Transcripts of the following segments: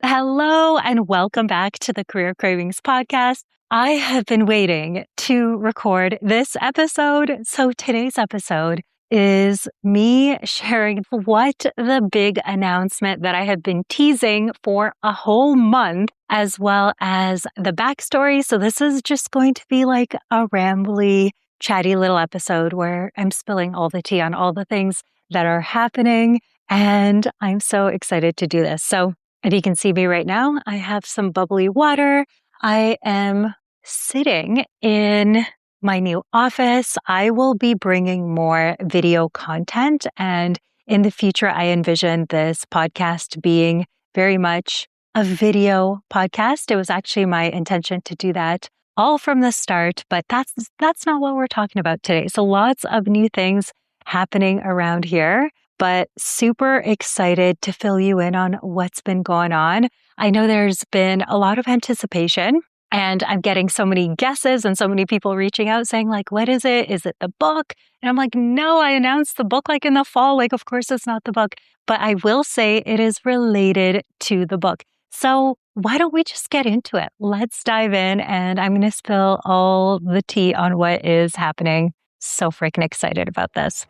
Hello and welcome back to the Career Cravings podcast. I have been waiting to record this episode. So today's episode is me sharing what the big announcement that I have been teasing for a whole month, as well as the backstory. So this is just going to be like a rambly, chatty little episode where I'm spilling all the tea on all the things that are happening. And I'm so excited to do this. So if you can see me right now, I have some bubbly water. I am sitting in my new office. I will be bringing more video content. And in the future, I envision this podcast being very much a video podcast. It was actually my intention to do that all from the start, but that's not what we're talking about today. So lots of new things happening around here, but super excited to fill you in on what's been going on. I know there's been a lot of anticipation, and I'm getting so many guesses and so many people reaching out saying like, what is it? Is it the book? And I'm like, no, I announced the book like in the fall. Like, of course it's not the book, but I will say it is related to the book. So why don't we just get into it? Let's dive in, and I'm going to spill all the tea on what is happening. So freaking excited about this.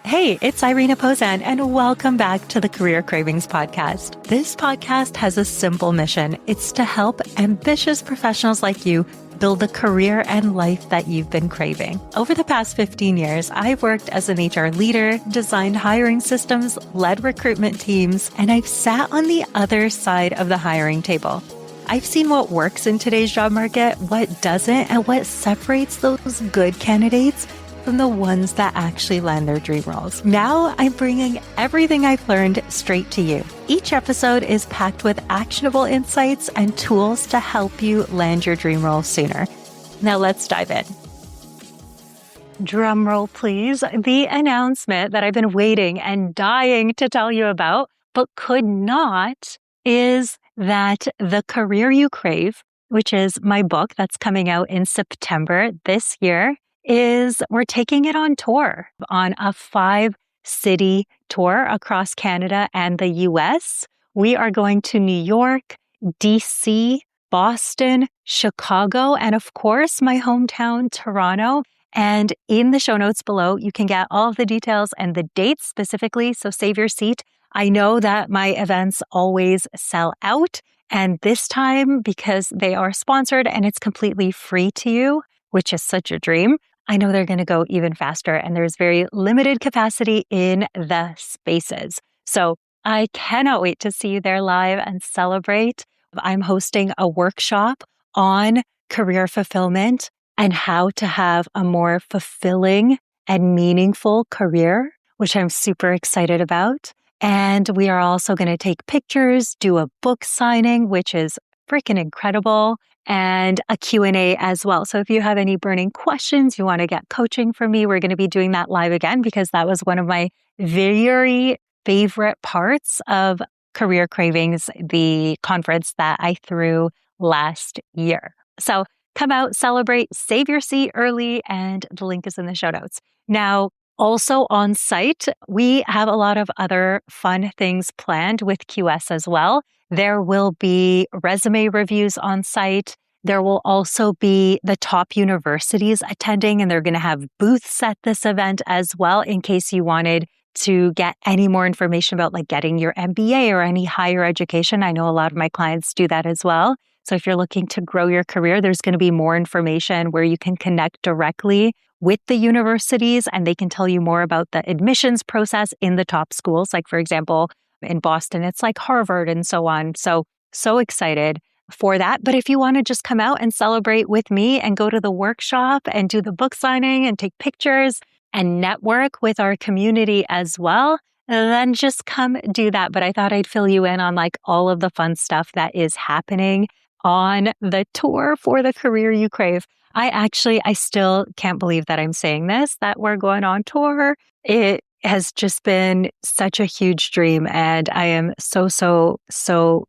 Hey, it's Irina Pozan, and welcome back to the Career Cravings podcast. This podcast has a simple mission. It's to help ambitious professionals like you build the career and life that you've been craving. Over the past 15 years, I've worked as an HR leader, designed hiring systems, led recruitment teams, and I've sat on the other side of the hiring table. I've seen what works in today's job market, what doesn't, and what separates those good candidates from the ones that actually land their dream roles. Now I'm bringing everything I've learned straight to you. Each episode is packed with actionable insights and tools to help you land your dream role sooner. Now let's dive in. Drum roll, please. The announcement that I've been waiting and dying to tell you about, but could not, is that The Career You Crave, which is my book that's coming out in September this year, we're taking it on tour, on a 5-city tour across Canada and the US. We are going to New York, DC, Boston, Chicago, and of course, my hometown, Toronto. And in the show notes below, you can get all of the details and the dates specifically, so save your seat. I know that my events always sell out, and this time, because they are sponsored and it's completely free to you, which is such a dream, I know they're going to go even faster, and there's very limited capacity in the spaces. So I cannot wait to see you there live and celebrate. I'm hosting a workshop on career fulfillment and how to have a more fulfilling and meaningful career, which I'm super excited about. And we are also going to take pictures, do a book signing, which is freaking incredible, and a Q&A as well. So if you have any burning questions, you want to get coaching from me, we're going to be doing that live again, because that was one of my very favorite parts of Career Cravings, the conference that I threw last year. So come out, celebrate, save your seat early, and the link is in the show notes. Now, also on site, we have a lot of other fun things planned with QS as well. There will be resume reviews on site. There will also be the top universities attending, and they're going to have booths at this event as well, in case you wanted to get any more information about like getting your MBA or any higher education. I know a lot of my clients do that as well. So if you're looking to grow your career, there's going to be more information where you can connect directly with the universities, and they can tell you more about the admissions process in the top schools. Like, for example, in Boston, it's like Harvard and so on. So excited for that. But if you want to just come out and celebrate with me and go to the workshop and do the book signing and take pictures and network with our community as well, then just come do that. But I thought I'd fill you in on like all of the fun stuff that is happening on the tour for The Career You Crave. I still can't believe that I'm saying this, that we're going on tour. It has just been such a huge dream, and I am so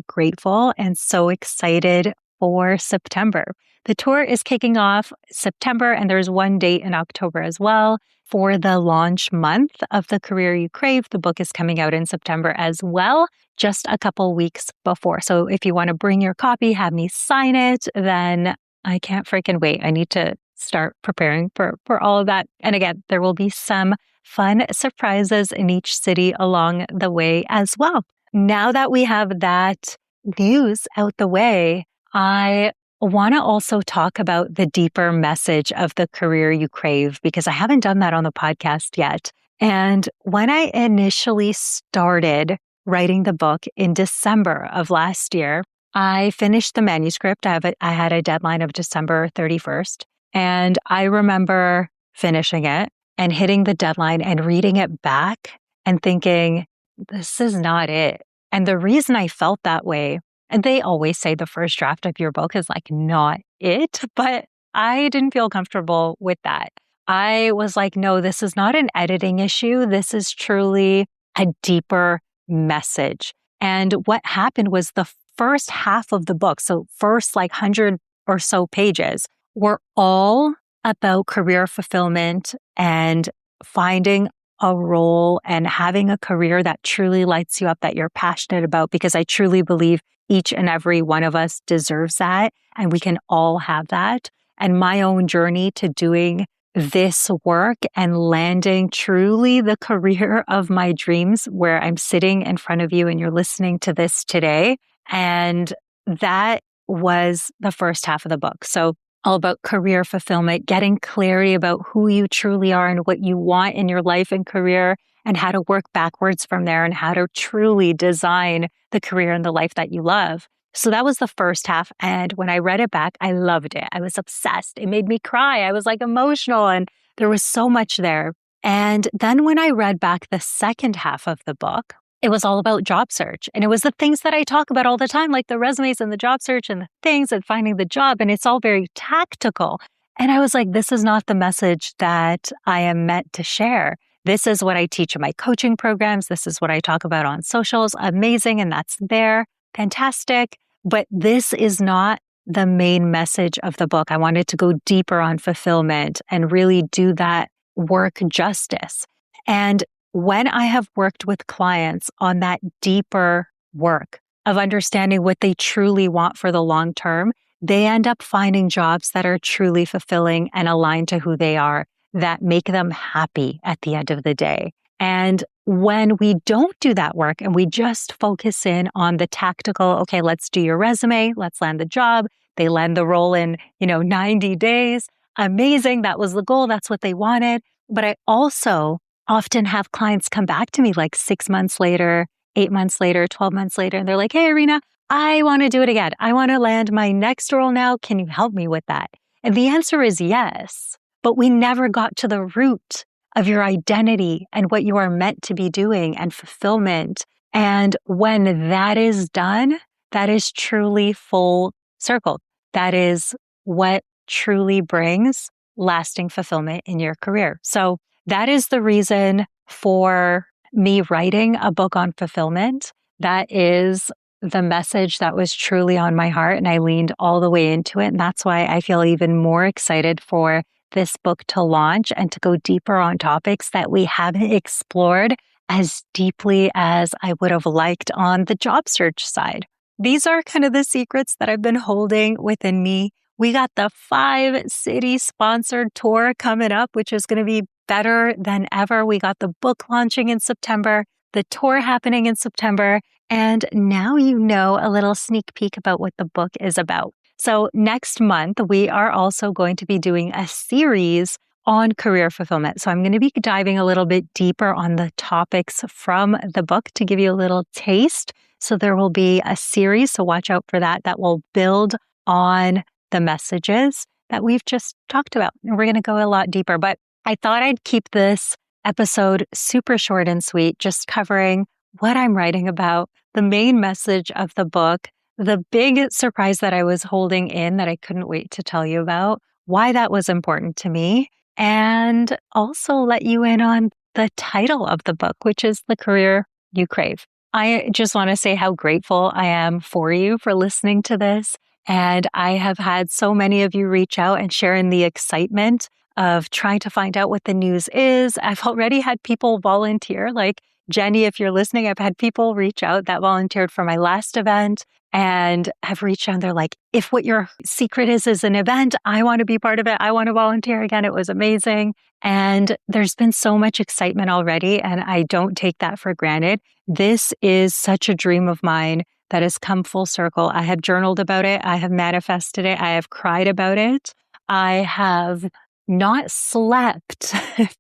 grateful and so excited for September. The tour is kicking off September, and there's one date in October as well for the launch month of The Career You Crave. The book is coming out in September as well, just a couple weeks before. So if you want to bring your copy, have me sign it, then I can't freaking wait. I need to start preparing for all of that. And again, there will be some fun surprises in each city along the way as well. Now that we have that news out the way, I want to also talk about the deeper message of The Career You Crave, because I haven't done that on the podcast yet. And when I initially started writing the book in December of last year, I finished the manuscript. I had a deadline of December 31st. And I remember finishing it and hitting the deadline and reading it back and thinking, this is not it. And the reason I felt that way, and they always say the first draft of your book is like not it, but I didn't feel comfortable with that. I was like, no, this is not an editing issue. This is truly a deeper message. And what happened was the first half of the book, so first like 100 or so pages, were all about career fulfillment and finding a role and having a career that truly lights you up, that you're passionate about, because I truly believe each and every one of us deserves that, and we can all have that. And my own journey to doing this work and landing truly the career of my dreams, where I'm sitting in front of you and you're listening to this today. And that was the first half of the book. So all about career fulfillment, getting clarity about who you truly are and what you want in your life and career, and how to work backwards from there and how to truly design the career and the life that you love. So that was the first half. And when I read it back, I loved it. I was obsessed. It made me cry. I was like emotional, and there was so much there. And then when I read back the second half of the book, it was all about job search. And it was the things that I talk about all the time, like the resumes and the job search and the things and finding the job. And it's all very tactical. And I was like, this is not the message that I am meant to share. This is what I teach in my coaching programs. This is what I talk about on socials. Amazing. And that's there. Fantastic. But this is not the main message of the book. I wanted to go deeper on fulfillment and really do that work justice. And when I have worked with clients on that deeper work of understanding what they truly want for the long term, they end up finding jobs that are truly fulfilling and aligned to who they are, that make them happy at the end of the day. And when we don't do that work and we just focus in on the tactical, okay, let's do your resume, let's land the job. They land the role in, 90 days. Amazing. That was the goal. That's what they wanted. But I also often have clients come back to me like 6 months later, 8 months later, 12 months later, and they're like, hey, Irina, I want to do it again. I want to land my next role now. Can you help me with that? And the answer is yes, but we never got to the root of your identity and what you are meant to be doing and fulfillment. And when that is done, that is truly full circle. That is what truly brings lasting fulfillment in your career. So that is the reason for me writing a book on fulfillment. That is the message that was truly on my heart, and I leaned all the way into it. And that's why I feel even more excited for this book to launch and to go deeper on topics that we haven't explored as deeply as I would have liked on the job search side. These are kind of the secrets that I've been holding within me. We got the 5-city sponsored tour coming up, which is going to be better than ever. We got the book launching in September, the tour happening in September, and now you know a little sneak peek about what the book is about. So next month, we are also going to be doing a series on career fulfillment. So I'm going to be diving a little bit deeper on the topics from the book to give you a little taste. So there will be a series, so watch out for that, that will build on the messages that we've just talked about. And we're going to go a lot deeper, but I thought I'd keep this episode super short and sweet, just covering what I'm writing about, the main message of the book, the big surprise that I was holding in that I couldn't wait to tell you about, why that was important to me, and also let you in on the title of the book, which is The Career You Crave. I just want to say how grateful I am for you for listening to this. And I have had so many of you reach out and share in the excitement of trying to find out what the news is. I've already had people volunteer, like Jenny, if you're listening, I've had people reach out that volunteered for my last event and have reached out. And they're like, if what your secret is an event, I want to be part of it. I want to volunteer again. It was amazing. And there's been so much excitement already, and I don't take that for granted. This is such a dream of mine that has come full circle. I have journaled about it. I have manifested it. I have cried about it. I have not slept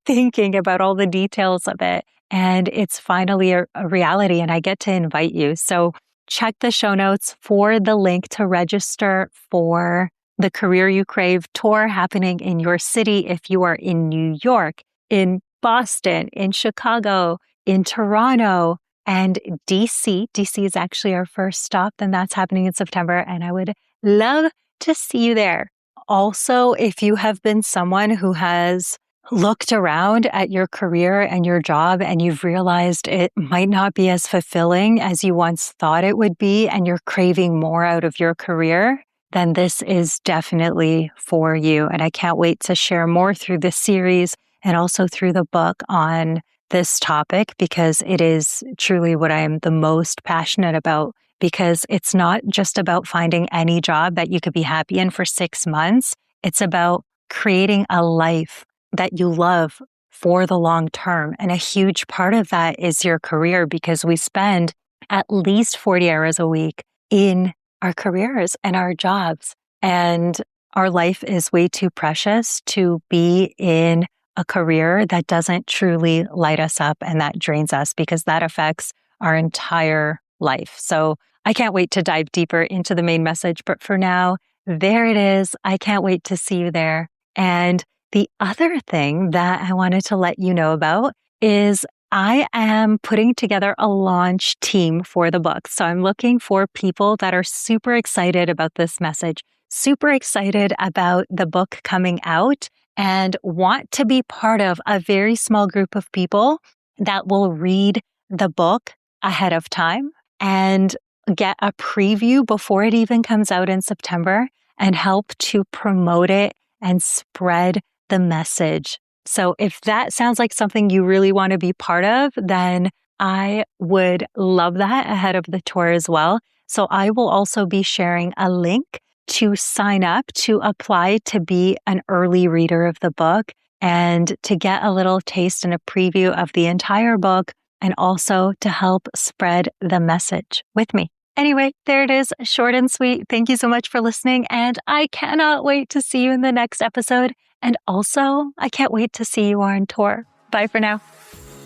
thinking about all the details of it. And it's finally a reality, and I get to invite you. So check the show notes for the link to register for the Career You Crave tour happening in your city. If you are in New York, in Boston, in Chicago, in Toronto, and DC. DC is actually our first stop, and that's happening in September. And I would love to see you there. Also, if you have been someone who has looked around at your career and your job and you've realized it might not be as fulfilling as you once thought it would be, and you're craving more out of your career, then this is definitely for you. And I can't wait to share more through this series and also through the book on this topic, because it is truly what I am the most passionate about. Because it's not just about finding any job that you could be happy in for 6 months. It's about creating a life that you love for the long term. And a huge part of that is your career, because we spend at least 40 hours a week in our careers and our jobs. And our life is way too precious to be in a career that doesn't truly light us up and that drains us, because that affects our entire life. So I can't wait to dive deeper into the main message. But for now, there it is. I can't wait to see you there. And the other thing that I wanted to let you know about is I am putting together a launch team for the book. So I'm looking for people that are super excited about this message, super excited about the book coming out, and want to be part of a very small group of people that will read the book ahead of time and get a preview before it even comes out in September and help to promote it and spread the message. So if that sounds like something you really want to be part of, then I would love that ahead of the tour as well. So I will also be sharing a link to sign up to apply to be an early reader of the book and to get a little taste and a preview of the entire book, and also to help spread the message with me. Anyway, there it is, short and sweet. Thank you so much for listening, and I cannot wait to see you in the next episode. And also, I can't wait to see you on tour. Bye for now.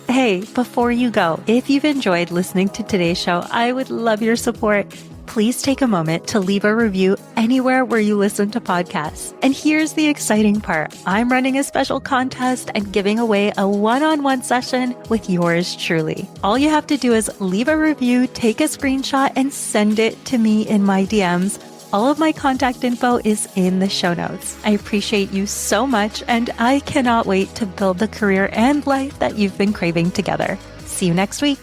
Hey, before you go, if you've enjoyed listening to today's show, I would love your support. Please take a moment to leave a review anywhere where you listen to podcasts. And here's the exciting part. I'm running a special contest and giving away a one-on-one session with yours truly. All you have to do is leave a review, take a screenshot, and send it to me in my DMs. All of my contact info is in the show notes. I appreciate you so much, and I cannot wait to build the career and life that you've been craving together. See you next week.